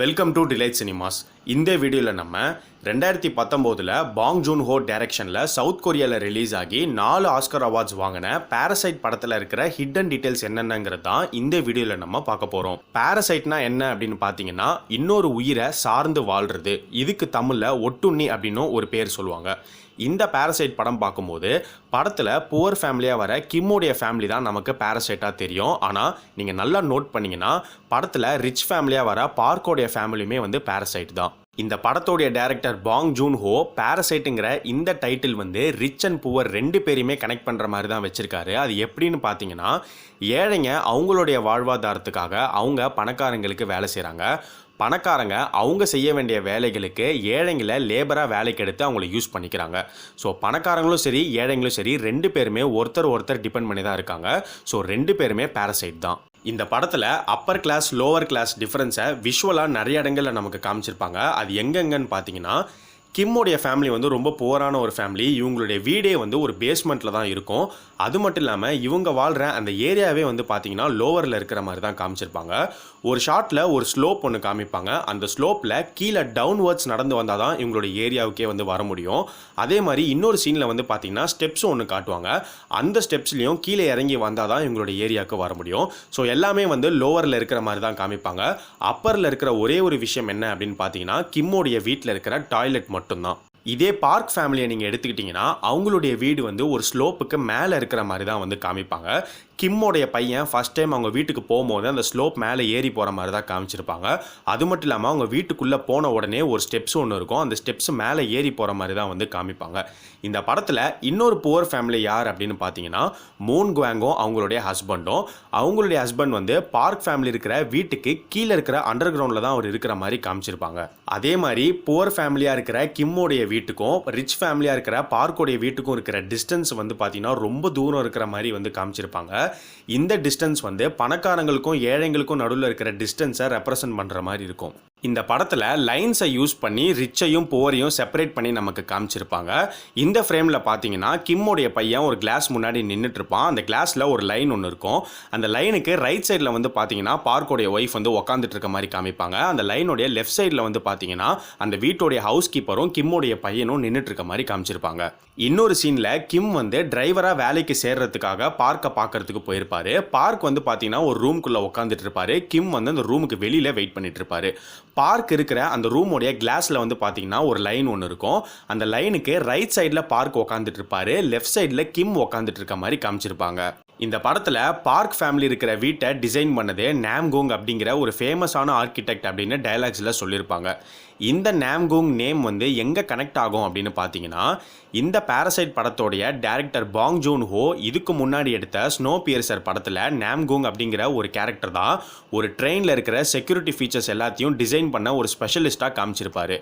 Welcome to delight cinemas. இந்த வீடியோவில் நம்ம 2019 பாங் ஜூன் ஹோ டைரக்ஷனில் சவுத் கொரியாவில் ரிலீஸ் ஆகி 4 ஆஸ்கர் அவார்ட்ஸ் வாங்கின பாரசைட் படத்தில் இருக்கிற ஹிடன் டீட்டெயில்ஸ் என்னென்னங்கிறது தான் இந்த வீடியோவில் நம்ம பார்க்க போகிறோம். பாரசைட்னா என்ன அப்படின்னு பார்த்தீங்கன்னா, இன்னொரு உயிரை சார்ந்து வாழ்றது. இதுக்கு தமிழில் ஒட்டுண்ணி அப்படின்னு ஒரு பேர் சொல்லுவாங்க. இந்த பாரசைட் படம் பார்க்கும்போது படத்தில் புவர் ஃபேமிலியாக வர கிம்மோடைய ஃபேமிலி தான் நமக்கு பாரசைட்டாக தெரியும். ஆனால் நீங்கள் நல்லா நோட் பண்ணிங்கன்னா படத்தில் ரிச் ஃபேமிலியாக வர பார்க்கோடைய ஃபேமிலியுமே வந்து பாரசைட் தான். இந்த படத்தோடைய டைரக்டர் பாங் ஜூன் ஹோ பாரசைட்டுங்கிற இந்த டைட்டில் வந்து ரிச் அண்ட் புவர் ரெண்டு பேரையுமே கனெக்ட் பண்ணுற மாதிரி தான் வச்சுருக்காரு. அது எப்படின்னு பார்த்தீங்கன்னா, ஏழைங்க அவங்களுடைய வாழ்வாதாரத்துக்காக அவங்க பணக்காரங்களுக்கு வேலை செய்கிறாங்க. பணக்காரங்க அவங்க செய்ய வேண்டிய வேலைகளுக்கு ஏழைங்களை லேபராக வேலைக்கு எடுத்து அவங்கள யூஸ் பண்ணிக்கிறாங்க. ஸோ பணக்காரங்களும் சரி ஏழைங்களும் சரி ரெண்டு பேருமே ஒருத்தர் டிபெண்ட் பண்ணி தான் இருக்காங்க. ஸோ ரெண்டு பேருமே பாரசைட் தான். இந்த படத்தில் அப்பர் கிளாஸ் லோவர் கிளாஸ் டிஃப்ரென்ஸை விஷுவலாக நிறைய இடங்களில் நமக்கு காமிச்சிருப்பாங்க. அது எங்கெங்கன்னு பார்த்தீங்கன்னா, கிம்மோடைய ஃபேமிலி வந்து ரொம்ப புவரான ஒரு ஃபேமிலி. இவங்களுடைய வீடே வந்து ஒரு பேஸ்மெண்ட்டில் தான் இருக்கும். அது மட்டும் இல்லாமல் இவங்க வாழ்கிற அந்த ஏரியாவே வந்து பார்த்தீங்கன்னா லோவரில் இருக்கிற மாதிரி தான் காமிச்சிருப்பாங்க. ஒரு ஷாட்டில் ஒரு ஸ்லோப் ஒன்று காமிப்பாங்க. அந்த ஸ்லோப்பில் கீழே டவுன்வர்ட்ஸ் நடந்து வந்தால் தான் இவங்களுடைய ஏரியாவுக்கே வந்து வர முடியும். அதே மாதிரி இன்னொரு சீனில் வந்து பார்த்தீங்கன்னா ஸ்டெப்ஸும் ஒன்று காட்டுவாங்க. அந்த ஸ்டெப்ஸ்லையும் கீழே இறங்கி வந்தால் தான் இவங்களுடைய ஏரியாவுக்கு வர முடியும். ஸோ எல்லாமே வந்து லோவரில் இருக்கிற மாதிரி தான் காமிப்பாங்க. அப்பரில் இருக்கிற ஒரே ஒரு விஷயம் என்ன அப்படின்னு பார்த்தீங்கன்னா, கிம்மோடைய வீட்டில் இருக்கிற டாய்லெட் மட்டும்தான். இதே பார்க் ஃபேமிலியை நீங்கள் எடுத்துக்கிட்டிங்கன்னா அவங்களுடைய வீடு வந்து ஒரு ஸ்லோப்புக்கு மேலே இருக்கிற மாதிரி தான் வந்து காமிப்பாங்க. கிம்மோடைய பையன் ஃபஸ்ட் டைம் அவங்க வீட்டுக்கு போகும்போது அந்த ஸ்லோப் மேலே ஏறி போகிற மாதிரி தான் காமிச்சிருப்பாங்க. அது மட்டும் இல்லாமல் அவங்க வீட்டுக்குள்ளே போன உடனே ஒரு ஸ்டெப்ஸ் ஒன்று இருக்கும். அந்த ஸ்டெப்ஸ் மேலே ஏறி போகிற மாதிரி தான் வந்து காமிப்பாங்க. இந்த படத்தில் இன்னொரு புவர் ஃபேமிலி யார் அப்படின்னு பார்த்தீங்கன்னா, மூன் குவாங்கும் அவங்களுடைய ஹஸ்பண்டும். அவங்களுடைய ஹஸ்பண்ட் வந்து பார்க் ஃபேமிலி இருக்கிற வீட்டுக்கு கீழே இருக்கிற அண்டர் கிரவுண்டில் தான் அவர் இருக்கிற மாதிரி காமிச்சிருப்பாங்க. அதே மாதிரி புவர் ஃபேமிலியாக இருக்கிற கிம்மோடைய வீட்டுக்கும் ரிச் ஃபேமிலியாக இருக்கிற பார்க்கோடைய வீட்டுக்கும் இருக்கிற டிஸ்டன்ஸ் வந்து பார்த்தீங்கன்னா ரொம்ப தூரம் இருக்கிற மாதிரி வந்து காமிச்சிருப்பாங்க. இந்த டிஸ்டன்ஸ் வந்து பணக்காரங்களுக்கும் ஏழைங்களுக்கும் நடுவில் இருக்கிற டிஸ்டன்ஸை ரெப்ரசன்ட் பண்ணுற மாதிரி இருக்கும். இந்த படத்தில் லைன்ஸை யூஸ் பண்ணி ரிச்சையும் புவரையும் செப்பரேட் பண்ணி நமக்கு காமிச்சிருப்பாங்க. இந்த ஃப்ரேமில் பார்த்தீங்கன்னா கிம்மோடைய பையன் ஒரு கிளாஸ் முன்னாடி நின்றுட்டு இருப்பான். அந்த கிளாஸில் ஒரு லைன் ஒன்று இருக்கும். அந்த லைனுக்கு ரைட் சைடில் வந்து பார்த்தீங்கன்னா பார்க்கோடைய ஒய்ஃப் வந்து உட்காந்துட்டு இருக்க மாதிரி காமிப்பாங்க. அந்த லைனுடைய லெஃப்ட் சைடில் வந்து பார்த்தீங்கன்னா அந்த வீட்டோடைய ஹவுஸ் கீப்பரும் கிம்மோடைய பையனும் நின்றுட்டு இருக்க மாதிரி காமிச்சிருப்பாங்க. இன்னொரு சீனில் கிம் வந்து டிரைவராக வேலைக்கு சேர்றதுக்காக பார்க்கை பார்க்கறதுக்கு போயிருப்பாரு. பார்க் வந்து பார்த்தீங்கன்னா ஒரு ரூம்குள்ளே உட்காந்துட்டு இருப்பாரு. கிம் வந்து அந்த ரூமுக்கு வெளியில் வெயிட் பண்ணிட்டு இருப்பாரு. பார்க் இருக்கிற அந்த ரூமோடைய கிளாஸில் வந்து பார்த்தீங்கன்னா ஒரு லைன் ஒன்று இருக்கும். அந்த லைனுக்கு ரைட் சைடில் பார்க் உட்காந்துட்டு இருப்பாரு. லெஃப்ட் சைடில் கிம் உட்காந்துட்டு இருக்க மாதிரி காமிச்சிருப்பாங்க. இந்த படத்தில் பார்க் ஃபேமிலி இருக்கிற வீட்டை டிசைன் பண்ணது நாம்கோங் அப்படிங்கிற ஒரு ஃபேமஸான ஆர்கிடெக்ட் அப்படின்னு டயலாக்ஸில் சொல்லியிருப்பாங்க. இந்த நாம்கோங் நேம் வந்து எங்கே கனெக்ட் ஆகும் அப்படின்னு பார்த்தீங்கன்னா, இந்த பாரசைட் படத்தோடைய டைரக்டர் பாங் ஜூன் ஹோ இதுக்கு முன்னாடி எடுத்த ஸ்னோ பியர்சர் படத்தில் நாம்கோங் அப்படிங்கிற ஒரு கேரக்டர் தான் ஒரு ட்ரெயினில் இருக்கிற செக்யூரிட்டி ஃபீச்சர்ஸ் எல்லாத்தையும் டிசைன் பண்ண ஒரு ஸ்பெஷலிஸ்ட்டாக காமிச்சிருப்பாரு.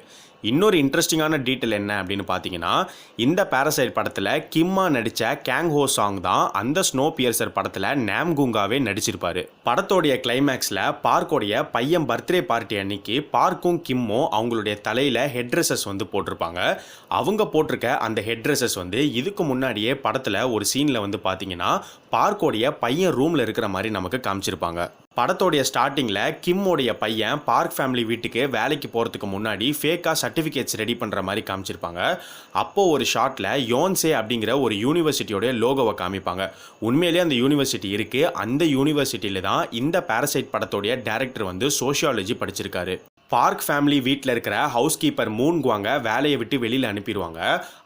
இன்னொரு இன்ட்ரெஸ்டிங்கான டீட்டெயில் என்ன அப்படின்னு பார்த்தீங்கன்னா, இந்த பாரசைட் படத்தில் கிம்மா நடித்த கேங் ஹோ சாங் தான் அந்த ஸ்னோ பியர்சர் படத்தில் நாம்கூங்காவே நடிச்சிருப்பாரு. படத்தோடைய கிளைமேக்ஸில் பார்க்கோடைய பையன் பர்த்டே பார்ட்டி அன்னைக்கு பார்க்கும் கிம்மும் அவங்களுடைய தலையில் ஹெட் ட்ரெஸ்ஸஸ் வந்து போட்டிருப்பாங்க. அவங்க போட்டிருக்க அந்த ஹெட் ட்ரெஸ்ஸஸ் வந்து இதுக்கு முன்னாடியே படத்தில் ஒரு சீனில் வந்து பார்த்தீங்கன்னா பார்க்கோடைய பையன் ரூமில் இருக்கிற மாதிரி நமக்கு காமிச்சிருப்பாங்க. படத்தோடைய ஸ்டார்டிங்கில் கிம்மோடைய பையன் பார்க் ஃபேமிலி வீட்டுக்கு வேலைக்கு போகிறதுக்கு முன்னாடி ஃபேக்காக சர்டிஃபிகேட்ஸ் ரெடி பண்ணுற மாதிரி காமிச்சிருப்பாங்க. அப்போது ஒரு ஷாட்டில் யோன்சே அப்படிங்கிற ஒரு யூனிவர்சிட்டியோடைய லோகோவை காமிப்பாங்க. உண்மையிலேயே அந்த யூனிவர்சிட்டி இருக்குது. அந்த யூனிவர்சிட்டியில் தான் இந்த பாரசைட் படத்தோடைய டைரக்டர் வந்து சோஷியாலஜி படிச்சிருக்காரு. பார்க் ஃபேமிலி வீட்டில் இருக்கிற ஹவுஸ் கீப்பர் மூன் குவாங்க வேலையை விட்டு வெளியில் அனுப்பிடுவாங்க.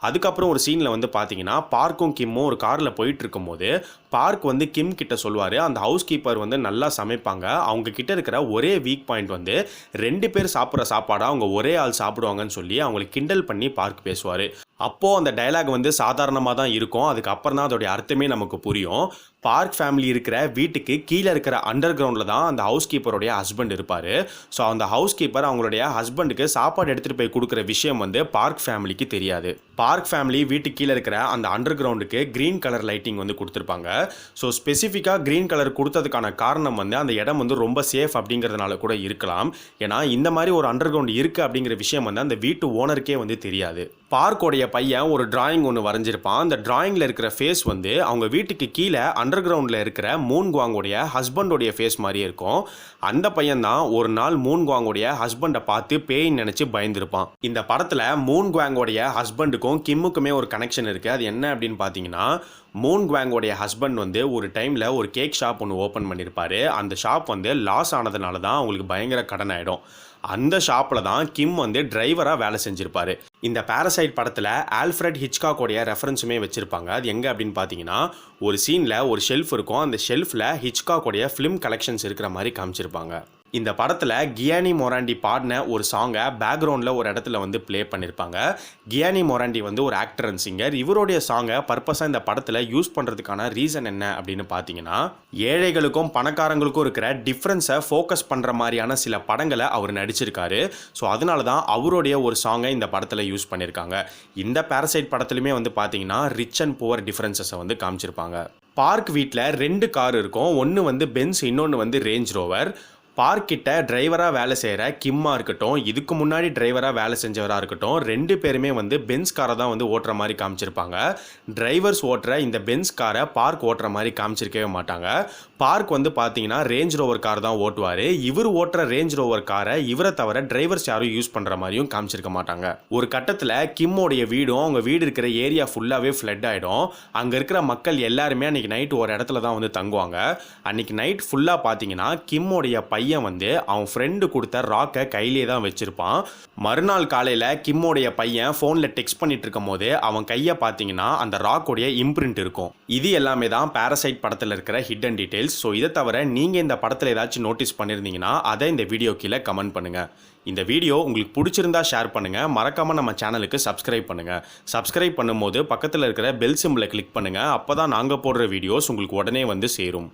அதுக்கப்புறம் ஒரு சீனில் வந்து பார்த்தீங்கன்னா பார்க்கும் கிம்மும் ஒரு காரில் போயிட்டு இருக்கும்போது பார்க் வந்து கிம் கிட்ட சொல்லுவார், அந்த ஹவுஸ் கீப்பர் வந்து நல்லா சமைப்பாங்க, அவங்க கிட்ட இருக்கிற ஒரே வீக் பாயிண்ட் வந்து 2 பேர் சாப்பிட்ற சாப்பாடாக அவங்க ஒரே ஆள் சாப்பிடுவாங்கன்னு சொல்லி அவங்களை கிண்டல் பண்ணி பார்க் பேசுவார். அப்போது அந்த டைலாக் வந்து சாதாரணமாக தான் இருக்கும். அதுக்கப்புறம் தான் அதோடைய அர்த்தமே நமக்கு புரியும். பார்க் ஃபேமிலி இருக்கிற வீட்டுக்கு கீழே இருக்கிற அண்டர் கிரவுண்டில் தான் அந்த ஹவுஸ் கீப்பருடைய ஹஸ்பண்ட் இருப்பார். ஸோ அந்த ஹவுஸ் கீப்பர் அவங்களுடைய ஹஸ்பண்டுக்கு சாப்பாடு எடுத்துகிட்டு போய் கொடுக்குற விஷயம் வந்து பார்க் ஃபேமிலிக்கு தெரியாது. பார்க் ஃபேமிலி வீட்டுக்கு கீழே இருக்கிற அந்த அண்டர் கிரவுண்டுக்கு க்ரீன் கலர் லைட்டிங் வந்து கொடுத்துருப்பாங்க. ஸோ ஸ்பெசிஃபிக்காக க்ரீன் கலர் கொடுத்ததுக்கான காரணம் வந்து அந்த இடம் வந்து ரொம்ப சேஃப் அப்படிங்கிறதுனால கூட இருக்கலாம். ஏன்னா இந்த மாதிரி ஒரு அண்டர் கிரவுண்ட் இருக்குது அப்படிங்கிற விஷயம் வந்து அந்த வீட்டு ஓனருக்கே வந்து தெரியாது. பார்க்கோடைய பையன் ஒரு டிராயிங் ஒன்று வரைஞ்சிருப்பான். அந்த டிராயிங்கில் இருக்கிற ஃபேஸ் வந்து அவங்க வீட்டுக்கு கீழே அண்டர் கிரவுண்டில் இருக்கிற மூன் குவாங்கோடைய ஹஸ்பண்டோடைய ஃபேஸ் மாதிரியே இருக்கும். அந்த பையன் தான் ஒரு நாள் மூன் குவாங்கோடைய ஹஸ்பண்டை பார்த்து பேயின்னு நினச்சி பயந்துருப்பான். இந்த படத்தில் மூன் குவாங்கோடைய ஹஸ்பண்டுக்கும் கிம்முக்குமே ஒரு கனெக்ஷன் இருக்குது. அது என்ன அப்படின்னு பார்த்தீங்கன்னா, மூன் குவாங்கோடைய ஹஸ்பண்ட் வந்து ஒரு டைமில் ஒரு கேக் ஷாப் ஒன்று ஓப்பன் பண்ணியிருப்பார். அந்த ஷாப் வந்து லாஸ் ஆனதுனால தான் அவங்களுக்கு பயங்கர கடன் ஆகிடும். அந்த ஷாப்பில் தான் கிம் வந்து டிரைவராக வேலை செஞ்சுருப்பார். இந்த பாரசைட் படத்தில் ஆல்ஃப்ரெட் ஹிச்காக்கோடைய ரெஃபரன்ஸுமே வச்சுருப்பாங்க. அது எங்கே அப்படின்னு பார்த்தீங்கன்னா, ஒரு சீனில் ஒரு ஷெல்ஃப் இருக்கும். அந்த ஷெல்ஃபில் ஹிச்காக்கோடைய ஃபிலிம் கலெக்ஷன்ஸ் இருக்கிற மாதிரி காமிச்சிருப்பாங்க. இந்த படத்தில் கியானி மொராண்டி பாடின ஒரு சாங்கை பேக்ரவுண்டில் ஒரு இடத்துல வந்து ப்ளே பண்ணியிருப்பாங்க. கியானி மொராண்டி வந்து ஒரு ஆக்டர் அண்ட் சிங்கர். இவருடைய சாங்கை பர்பஸாக இந்த படத்தில் யூஸ் பண்ணுறதுக்கான ரீசன் என்ன அப்படின்னு பார்த்தீங்கன்னா, ஏழைகளுக்கும் பணக்காரங்களுக்கும் இருக்கிற டிஃப்ரென்ஸை ஃபோக்கஸ் பண்ணுற மாதிரியான சில படங்களை அவர் நடிச்சிருக்காரு. ஸோ அதனால தான் அவருடைய ஒரு சாங்கை இந்த படத்தில் யூஸ் பண்ணியிருக்காங்க. இந்த பாரசைட் படத்துலையுமே வந்து பார்த்தீங்கன்னா ரிச் அண்ட் புவர் டிஃப்ரென்சஸை வந்து காமிச்சிருப்பாங்க. பார்க் வீட்டில் 2 கார் இருக்கும். ஒன்று வந்து பென்ஸ், இன்னொன்று வந்து ரேஞ்ச் ரோவர். பார்க்கிட்ட டிரைவராக வேலை செய்கிற கிம்மாக இருக்கட்டும், இதுக்கு முன்னாடி டிரைவராக வேலை செஞ்சவராக இருக்கட்டும், 2 பேருமே வந்து பென்ஸ் காரை தான் வந்து ஓட்டுற மாதிரி காமிச்சிருப்பாங்க. டிரைவர்ஸ் ஓட்டுற இந்த பென்ஸ் காரை பார்க் ஓட்டுற மாதிரி காமிச்சிருக்கவே மாட்டாங்க. பார்க் வந்து பார்த்தீங்கன்னா ரேஞ்ச் ரோவர் கார் தான் ஓட்டுவார். இவர் ஓட்டுற ரேஞ்ச் ரோவர் காரை இவரை தவிர டிரைவர்ஸ் யாரும் யூஸ் பண்ணுற மாதிரியும் காமிச்சிருக்க மாட்டாங்க. ஒரு கட்டத்தில் கிம்மோடைய வீடும் அவங்க வீடு இருக்கிற ஏரியா ஃபுல்லாகவே ஃப்ளட் ஆகிடும். அங்கே இருக்கிற மக்கள் எல்லாருமே அன்றைக்கி நைட்டு ஒரு இடத்துல தான் வந்து தங்குவாங்க. அன்றைக்கி நைட் ஃபுல்லாக பார்த்தீங்கன்னா கிம்மோடைய பையன் வந்து அவன் ஃப்ரெண்டு கொடுத்த ராக்கை கையிலே தான் வச்சிருப்பான். மறுநாள் காலையில் கிம்மோடைய பையன் ஃபோனில் டெக்ஸ்ட் பண்ணிட்டு இருக்கும் போது அவன் கையை பார்த்தீங்கன்னா அந்த ராக்கோடைய இம்ப்ரிண்ட் இருக்கும். இது எல்லாமே தான் பாரசைட் படத்தில் இருக்கிற ஹிடன் டீடைல்ஸ். ஸோ இதை தவிர நீங்கள் இந்த படத்தில் ஏதாச்சும் நோட்டீஸ் பண்ணியிருந்தீங்கன்னா அதை இந்த வீடியோ கீழே கமெண்ட் பண்ணுங்கள். இந்த வீடியோ உங்களுக்கு பிடிச்சிருந்தா ஷேர் பண்ணுங்கள். மறக்காமல் நம்ம சேனலுக்கு சப்ஸ்கிரைப் பண்ணுங்கள். சப்ஸ்கிரைப் பண்ணும்போது பக்கத்தில் இருக்கிற பெல் சிம்பிளை கிளிக் பண்ணுங்கள். அப்போ தான் நாங்கள் போடுற வீடியோஸ் உங்களுக்கு உடனே வந்து சேரும்.